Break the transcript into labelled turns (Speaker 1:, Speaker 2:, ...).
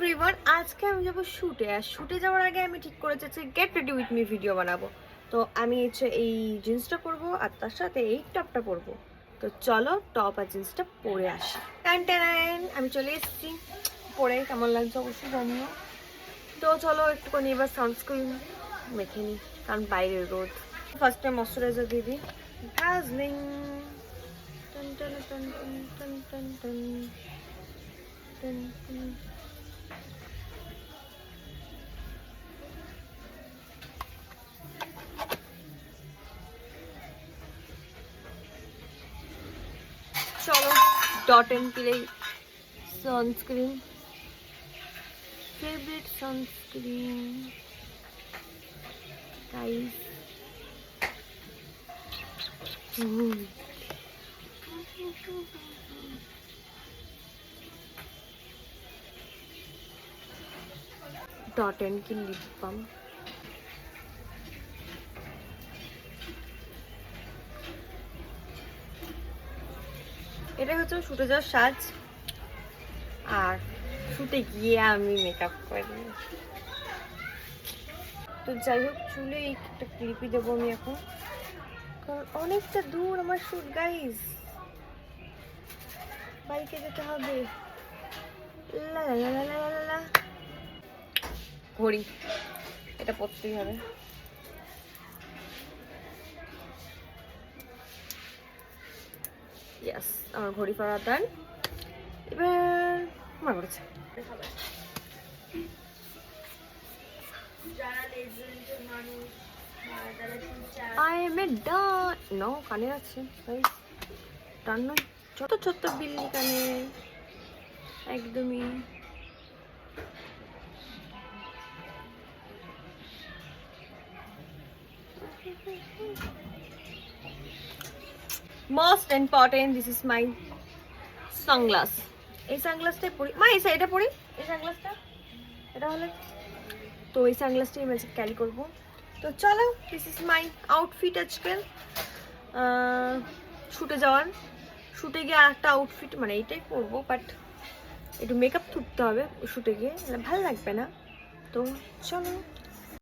Speaker 1: Everyone, আজকে আমি যাবো শুটে। আর শুটে যাওয়ার আগে আমি ঠিক করে যাচ্ছি get ready with me video বানাবো। তো আমি হচ্ছে এই জিন্সটা পরবো আর তার সাথে এই টপটা পরবো। তো চলো টপ আর জিন্সটা পরে আসি। টান টান, আমি চলে এসেছি। পরে কেমন লাগছে অবশ্যই জানিও। তো চলো একটুখানি এবার সানস্ক্রিন মেখে নিই, কারণ বাইরের রোদ। ফার্স্টে ময়শ্চারাইজার দিয়ে দিই, ভ্যাসলিন। টান টান টান টান টান টান টান টান। চলো ডট এন্ড কিলে sunscreen, favourite sunscreen guys. Dot and Key lip balm. এটা হচ্ছে শুটে যাওয়ার সাজ, আর শুটে গিয়ে আমি মেকআপ করি। তো যাই হোক, চুলে একটা ক্লিপই দেবো আমি এখন, কারণ অনেকটা দূর আমার শুট গাইস, বাইকে যেতে হবে। লা লা লা লা লা লা। ঘড়ি এটা পরতেই হবে। ইয়েস, আমার ঘড়ি পরা ডান। এবার আমার করেছে I am a dog. No, কানে আছে ডান নয়, ছোট ছোট বিল্লি কানে একদমই। Most important, this is my sunglass. এই সানগ্লাসটাই পরি মা, এই সাইডটা পরি, এই সানগ্লাসটা এটা হলে তো এই সানগ্লাসটাই আমি ক্যারি করবো। তো চলো, দিস ইজ মাই আউটফিট আজকাল শুটে যাওয়ার। শুটে গিয়ে আর একটা আউটফিট, মানে এইটাই পরবো, বাট একটু মেকআপ থুকতে হবে শুটে গিয়ে, ভালো লাগবে না। তো চলো।